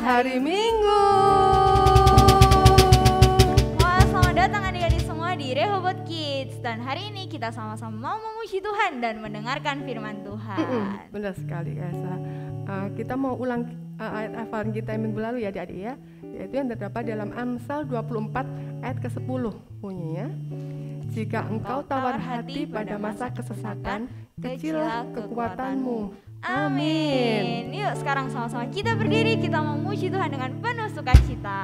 hari Minggu. Wah, selamat datang adik-adik semua di Rehoboth Kids. Dan hari ini kita sama-sama mau memuji Tuhan dan mendengarkan firman Tuhan. Benar sekali Kaisa. Kita mau ulang ayat hafalan kita yang minggu lalu ya adik-adik ya, yaitu yang terdapat dalam Amsal 24 ayat ke-10 bunyinya. Jika engkau tawar hati pada masa kesesakan, kecillah kekuatanmu. Amin. Yuk sekarang sama-sama kita berdiri, kita memuji Tuhan dengan penuh sukacita.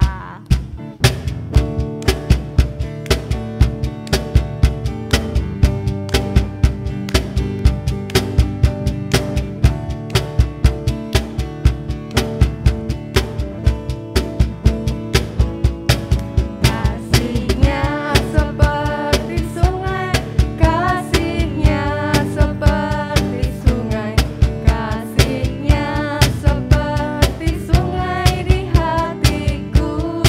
Kasihnya seperti sungai di hatiku.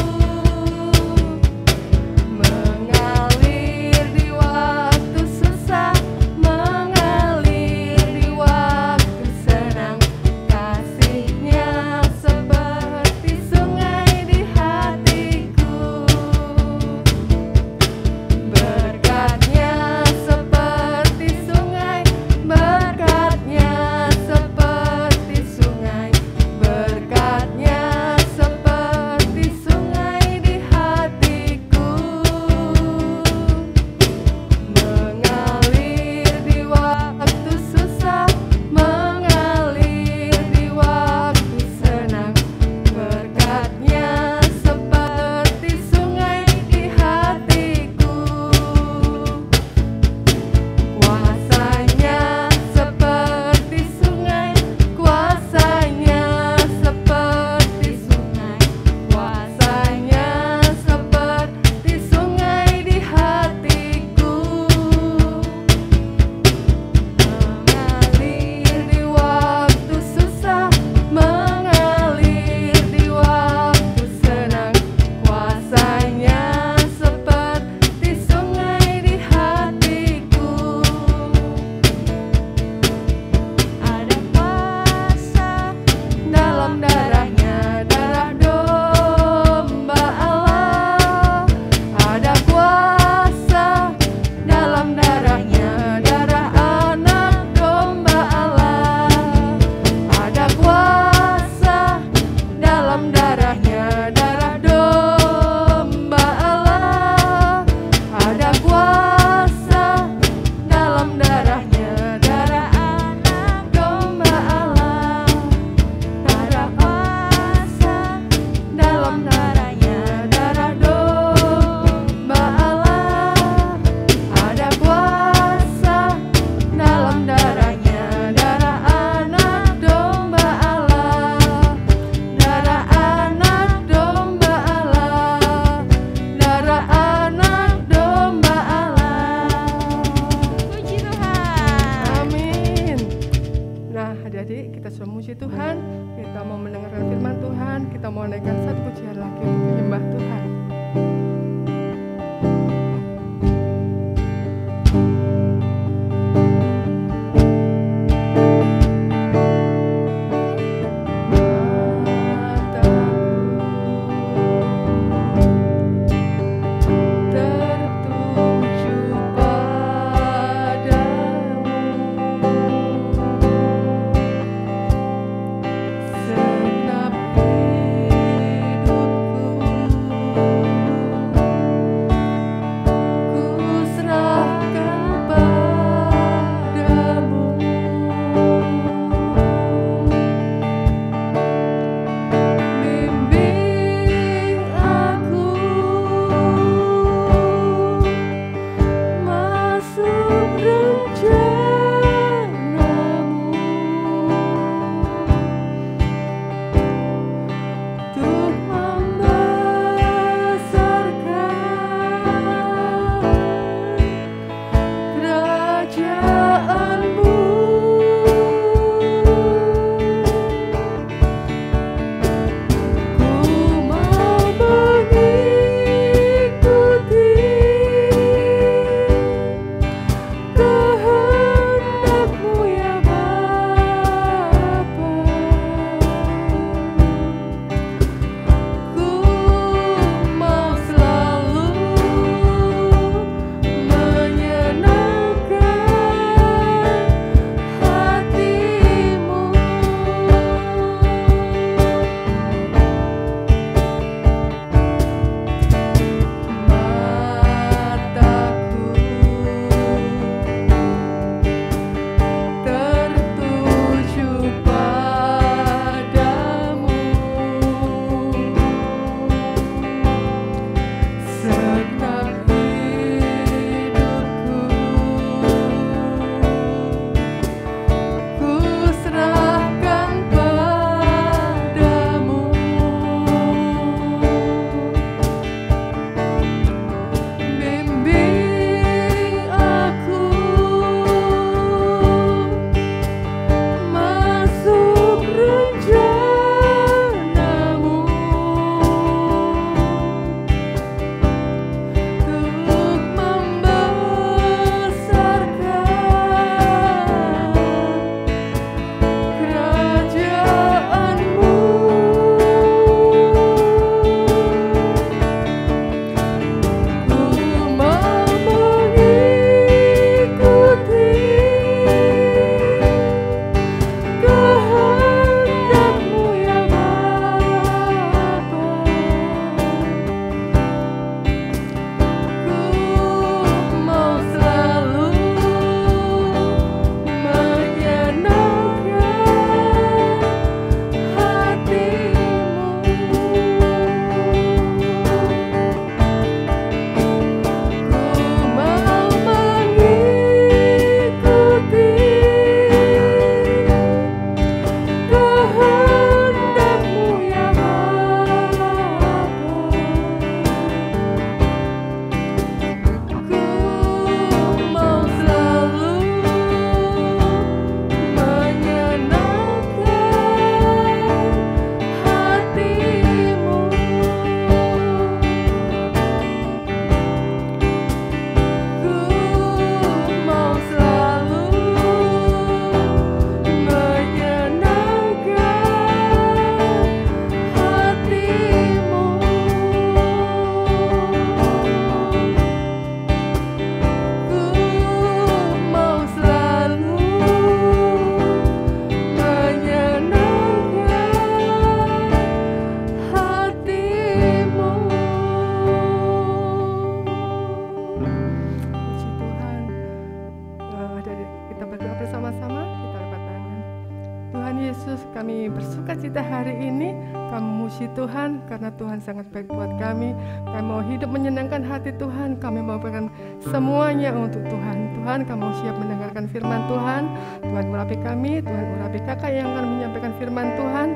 kami bersuka cita hari ini. Kami memuji Tuhan karena Tuhan sangat baik buat kami. Kami mau hidup menyenangkan hati Tuhan. Kami mau berikan semuanya untuk Tuhan. Tuhan, kami mau siap mendengarkan firman Tuhan. Tuhan urapi kami, Tuhan urapi kakak yang akan menyampaikan firman Tuhan.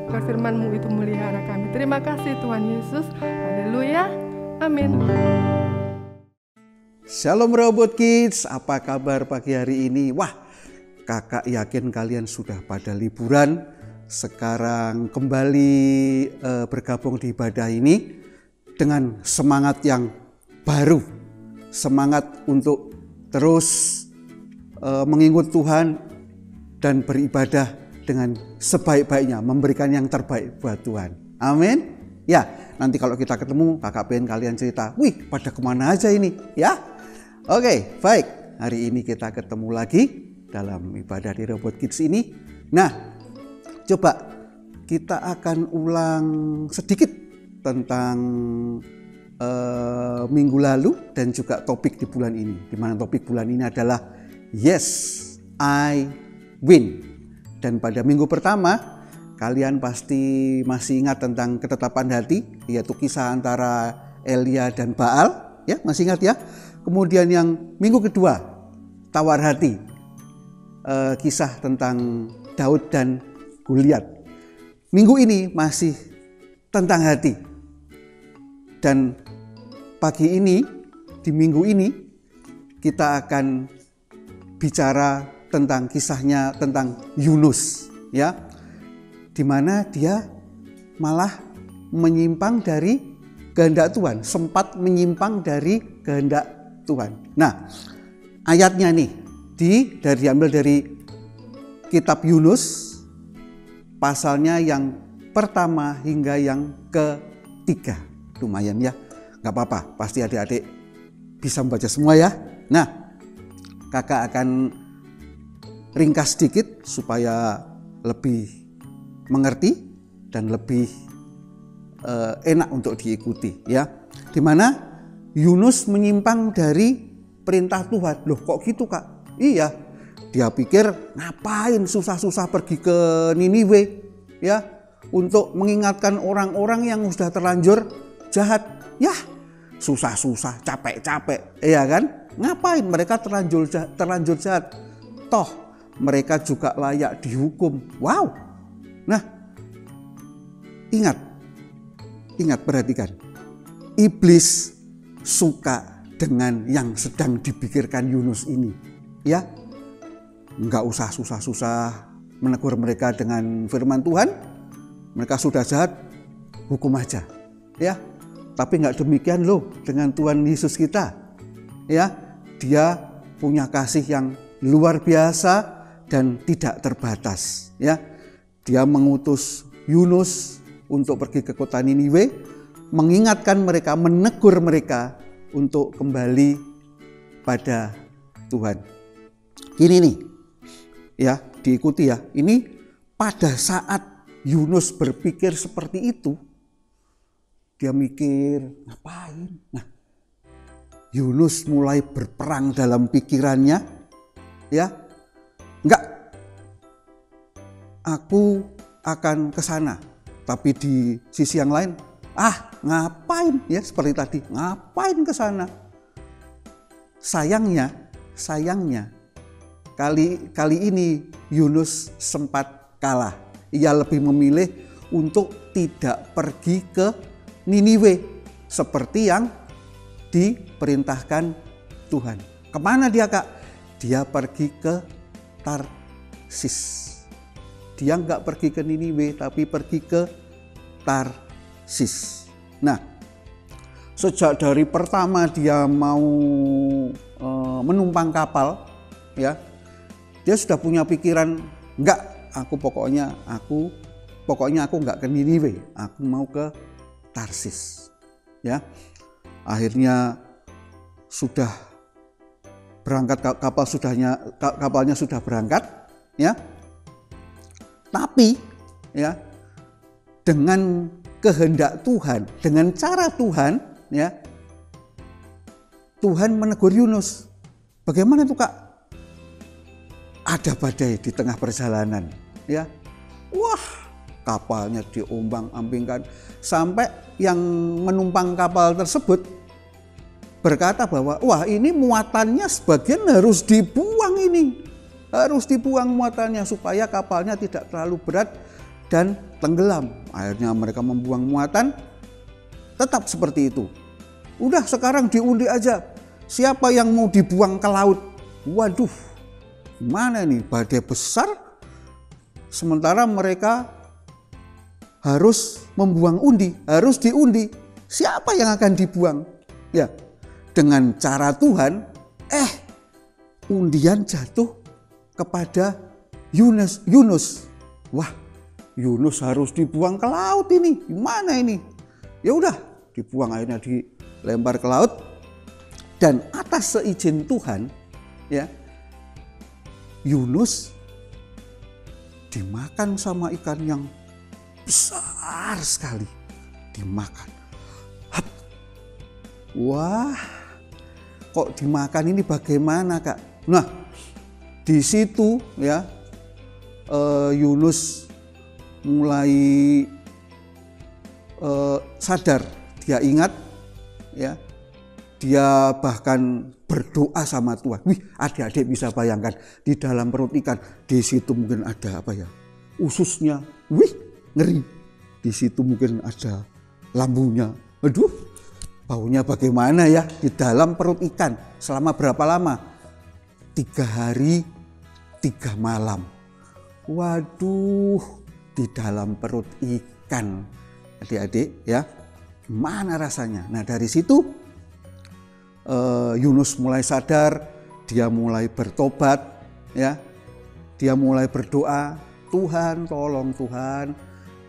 Agar firman-Mu itu melihara kami. Terima kasih Tuhan Yesus. Haleluya. Amin. Shalom Rehoboth Kids, apa kabar pagi hari ini? Wah, kakak yakin kalian sudah pada liburan. Sekarang kembali bergabung di ibadah ini dengan semangat yang baru. Semangat untuk terus mengingat Tuhan dan beribadah dengan sebaik-baiknya, memberikan yang terbaik buat Tuhan. Amin. Ya, nanti kalau kita ketemu, kakak pengen kalian cerita, wih pada kemana aja ini ya. Oke, baik. Hari ini kita ketemu lagi dalam ibadah di Rehoboth Kids ini. Nah, coba kita akan ulang sedikit tentang minggu lalu dan juga topik di bulan ini. Di mana topik bulan ini adalah Yes, I Win. Dan pada minggu pertama, kalian pasti masih ingat tentang ketetapan hati, yaitu kisah antara Elia dan Baal. Ya, masih ingat ya? Kemudian yang minggu kedua, tawar hati. Kisah tentang Daud dan Goliat. Minggu ini masih tentang hati. Dan pagi ini, di minggu ini, kita akan bicara tentang kisahnya tentang Yunus, ya, di mana dia malah menyimpang dari kehendak Tuhan, sempat menyimpang dari kehendak Tuhan. Nah, ayatnya nih diambil dari kitab Yunus, pasalnya yang pertama hingga yang ketiga. Lumayan ya, nggak apa-apa, pasti adik-adik bisa membaca semua ya. Nah, kakak akan ringkas sedikit supaya lebih mengerti dan lebih enak untuk diikuti ya. Dimana Yunus menyimpang dari perintah Tuhan. Loh kok gitu kak? Iya, dia pikir ngapain susah-susah pergi ke Niniwe ya, untuk mengingatkan orang-orang yang sudah terlanjur jahat. Ya susah-susah, capek-capek, ya kan? Ngapain mereka terlanjur jahat? Toh mereka juga layak dihukum. Wow. Nah, ingat, perhatikan. Iblis suka dengan yang sedang dipikirkan Yunus ini. Ya, nggak usah susah-susah menegur mereka dengan firman Tuhan. Mereka sudah jahat, hukum aja. Ya, tapi nggak demikian loh dengan Tuhan Yesus kita. Ya, dia punya kasih yang luar biasa dan tidak terbatas. Ya, dia mengutus Yunus untuk pergi ke kota Niniwe, mengingatkan mereka, menegur mereka untuk kembali pada Tuhan. Ini nih, ya diikuti ya. Ini pada saat Yunus berpikir seperti itu, dia mikir ngapain? Nah, Yunus mulai berperang dalam pikirannya, ya, enggak, aku akan ke sana. Tapi di sisi yang lain, ngapain ya, seperti tadi, ngapain ke sana? Sayangnya kali ini Yunus sempat kalah. Ia lebih memilih untuk tidak pergi ke Niniwe seperti yang diperintahkan Tuhan. Kemana dia kak? Dia pergi ke Tarsis. Dia nggak pergi ke Niniwe tapi pergi ke Tarsis. Nah, sejak dari pertama dia mau menumpang kapal, ya, dia sudah punya pikiran, aku pokoknya aku nggak ke Niniwe, aku mau ke Tarsis. Ya, akhirnya sudah berangkat kapalnya sudah berangkat, ya. Tapi ya, dengan kehendak Tuhan, dengan cara Tuhan, ya, Tuhan menegur Yunus. Bagaimana tuh kak? Ada badai di tengah perjalanan, ya. Wah, kapalnya diombang-ambingkan sampai yang menumpang kapal tersebut berkata bahwa wah ini muatannya sebagian harus dibuang, ini harus dibuang muatannya supaya kapalnya tidak terlalu berat dan tenggelam. Akhirnya mereka membuang muatan, tetap seperti itu. Udah sekarang diundi aja, siapa yang mau dibuang ke laut. Waduh, gimana nih, badai besar sementara mereka harus membuang undi, harus diundi. Siapa yang akan dibuang? Ya, dengan cara Tuhan, undian jatuh kepada Yunus. Wah, Yunus harus dibuang ke laut ini. Gimana ini? Ya udah, dibuang, akhirnya dilempar ke laut. Dan atas seizin Tuhan, ya, Yunus dimakan sama ikan yang besar sekali. Dimakan. Hap. Wah, kok dimakan ini bagaimana, Kak? Nah, di situ ya Yunus mulai sadar, dia ingat ya, dia bahkan berdoa sama Tuhan. Wih, adik-adik bisa bayangkan di dalam perut ikan, di situ mungkin ada apa ya, ususnya, wih ngeri. Di situ mungkin ada lambungnya, aduh baunya bagaimana ya di dalam perut ikan. Selama berapa lama? 3 hari 3 malam. Waduh, di dalam perut ikan, adik-adik ya, gimana rasanya? Nah dari situ Yunus mulai sadar, dia mulai bertobat, ya, dia mulai berdoa, Tuhan tolong Tuhan,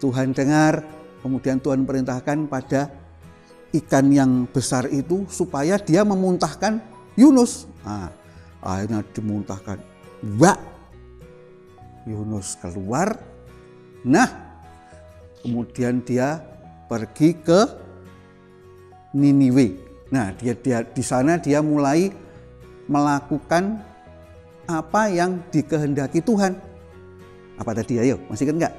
Tuhan dengar. Kemudian Tuhan perintahkan pada ikan yang besar itu supaya dia memuntahkan Yunus. Nah, akhirnya dimuntahkan, wah, Yunus keluar. Nah, kemudian dia pergi ke Niniwe. Nah, dia di sana dia mulai melakukan apa yang dikehendaki Tuhan. Apa tadi? Ayo, masih kan enggak?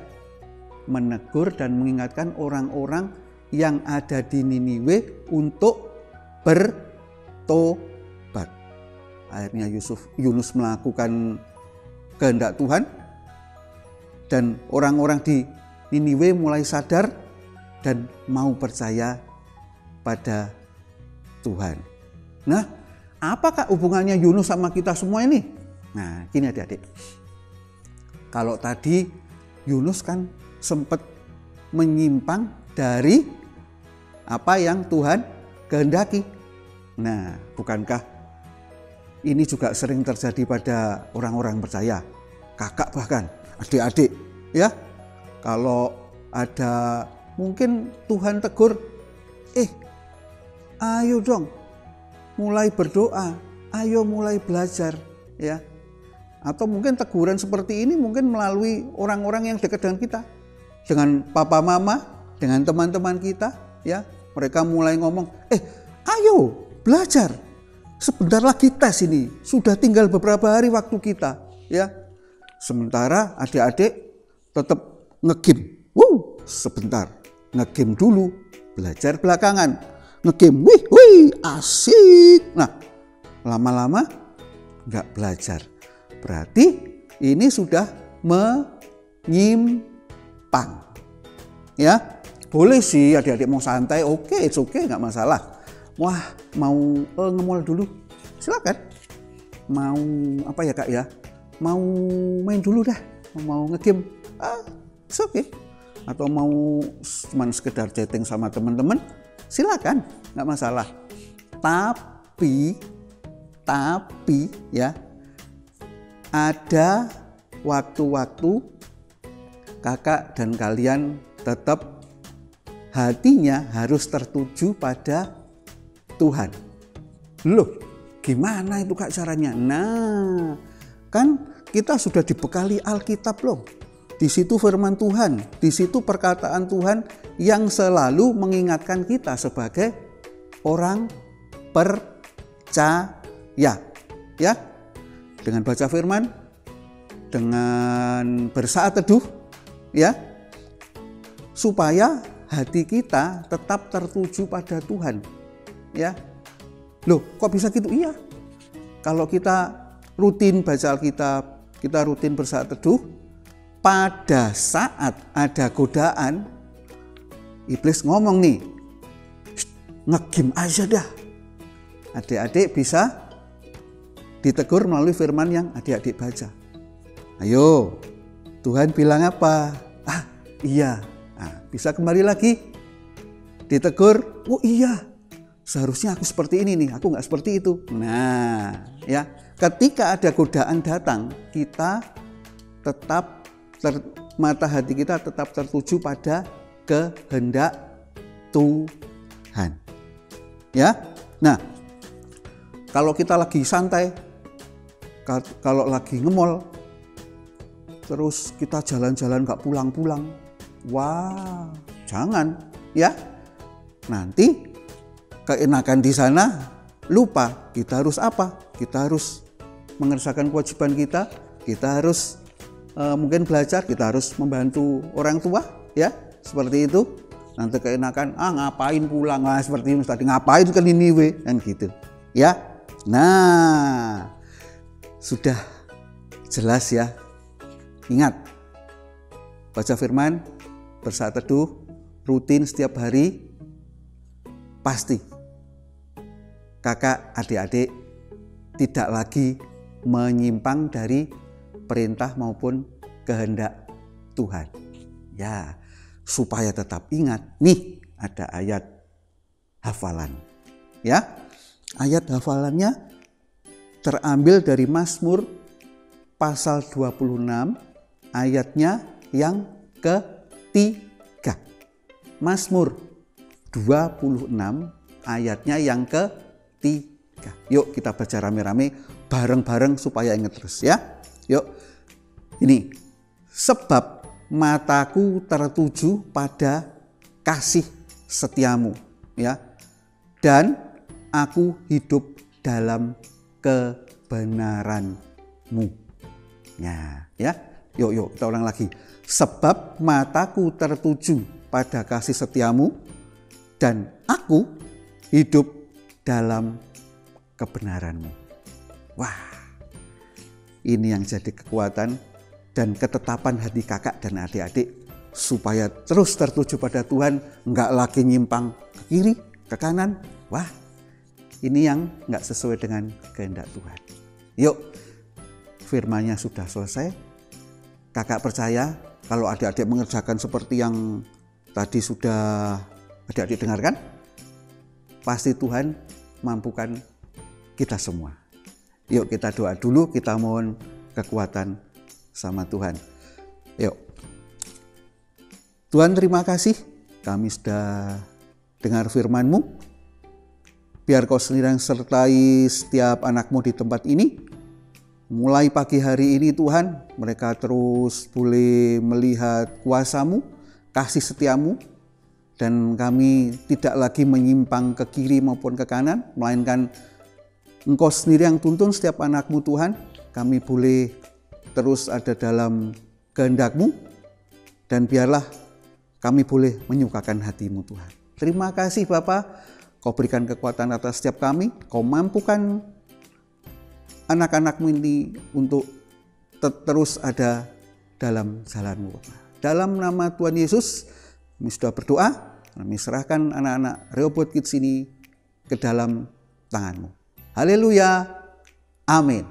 Menegur dan mengingatkan orang-orang yang ada di Niniwe untuk bertobat. Akhirnya Yunus melakukan kehendak Tuhan dan orang-orang di Niniwe mulai sadar dan mau percaya pada Tuhan. Nah, apakah hubungannya Yunus sama kita semua ini? Nah, gini adik-adik. Kalau tadi Yunus kan sempat menyimpang dari apa yang Tuhan kehendaki. Nah, bukankah ini juga sering terjadi pada orang-orang percaya? Kakak bahkan, adik-adik, ya. Kalau ada mungkin Tuhan tegur, ayo dong, mulai berdoa, ayo mulai belajar, ya. Atau mungkin teguran seperti ini mungkin melalui orang-orang yang dekat dengan kita, dengan papa mama, dengan teman-teman kita, ya. Mereka mulai ngomong, ayo belajar, sebentar lagi tes ini, sudah tinggal beberapa hari waktu kita, ya. Sementara adik-adik tetap ngegame, sebentar, ngegame dulu, belajar belakangan. Ngegame, wih, asik. Nah, lama-lama nggak belajar. Berarti ini sudah menyimpang. Ya, boleh sih adik-adik mau santai, oke, it's okay, nggak masalah. Wah, mau nge-mall dulu, silakan. Mau apa ya Kak ya? Mau main dulu dah, mau ngegame, it's okay. Atau mau cuman sekedar chatting sama teman-teman, silakan, nggak masalah. Tapi ya, ada waktu-waktu kakak dan kalian tetap hatinya harus tertuju pada Tuhan. Loh, gimana itu Kak caranya? Nah, kan kita sudah dibekali Alkitab loh. Di situ firman Tuhan, di situ perkataan Tuhan yang selalu mengingatkan kita sebagai orang percaya. Ya, dengan baca firman, dengan bersaat teduh, ya, supaya hati kita tetap tertuju pada Tuhan. Ya. Loh, kok bisa gitu? Iya. Kalau kita rutin baca Alkitab, kita rutin bersaat teduh, pada saat ada godaan, iblis ngomong nih, ngegim aja dah. Adik-adik bisa ditegur melalui firman yang adik-adik baca. Ayo, Tuhan bilang apa? Ah, iya. Nah, bisa kembali lagi ditegur, oh iya, seharusnya aku seperti ini nih, aku nggak seperti itu. Nah, ya, ketika ada godaan datang, kita tetap mata hati kita tetap tertuju pada kehendak Tuhan. Ya, nah, kalau kita lagi santai, kalau lagi ngemol, terus kita jalan-jalan gak pulang-pulang, wah, jangan ya. Nanti keenakan di sana lupa. Kita harus apa? Kita harus mengerjakan kewajiban kita. Kita harus mungkin belajar. Kita harus membantu orang tua, ya, seperti itu. Nanti keenakan, ngapain pulang? Seperti ini tadi, ngapain ke Niniwe, kan gitu, ya. Nah, sudah jelas ya. Ingat, baca firman, bersaat teduh, rutin setiap hari, pasti kakak adik-adik tidak lagi menyimpang dari perintah maupun kehendak Tuhan. Ya, supaya tetap ingat, nih ada ayat hafalan. Ya, ayat hafalannya terambil dari Mazmur pasal 26 ayatnya yang ketiga. Mazmur 26 ayatnya yang ketiga. Yuk kita baca rame-rame bareng-bareng supaya ingat terus ya. Yuk. Ini, sebab mataku tertuju pada kasih setiamu, ya. Dan aku hidup dalam kebenaranmu. Ya. Yuk kita ulang lagi. Sebab mataku tertuju pada kasih setiamu dan aku hidup dalam kebenaranmu. Wah, ini yang jadi kekuatan dan ketetapan hati kakak dan adik-adik supaya terus tertuju pada Tuhan, enggak lagi nyimpang ke kiri, ke kanan. Wah, ini yang enggak sesuai dengan kehendak Tuhan. Yuk, firman-Nya sudah selesai. Kakak percaya kalau adik-adik mengerjakan seperti yang tadi sudah adik-adik dengarkan, pasti Tuhan mampukan kita semua. Yuk kita doa dulu, kita mohon kekuatan sama Tuhan. Yuk. Tuhan, terima kasih kami sudah dengar firman-Mu. Biar Kau sendiri yang sertai setiap anak-Mu di tempat ini. Mulai pagi hari ini Tuhan, mereka terus boleh melihat kuasa-Mu, kasih setia-Mu, dan kami tidak lagi menyimpang ke kiri maupun ke kanan, melainkan Engkau sendiri yang tuntun setiap anak-Mu Tuhan. Kami boleh terus ada dalam kehendak-Mu, dan biarlah kami boleh menyukakan hati-Mu Tuhan. Terima kasih Bapa, Kau berikan kekuatan atas setiap kami, Kau mampukan anak-anak-Mu ini untuk terus ada dalam jalan-Mu Bapa. Dalam nama Tuhan Yesus, kami sudah berdoa, kami serahkan anak-anak Rehoboth Kids ini ke dalam tangan-Mu. Haleluya, amin.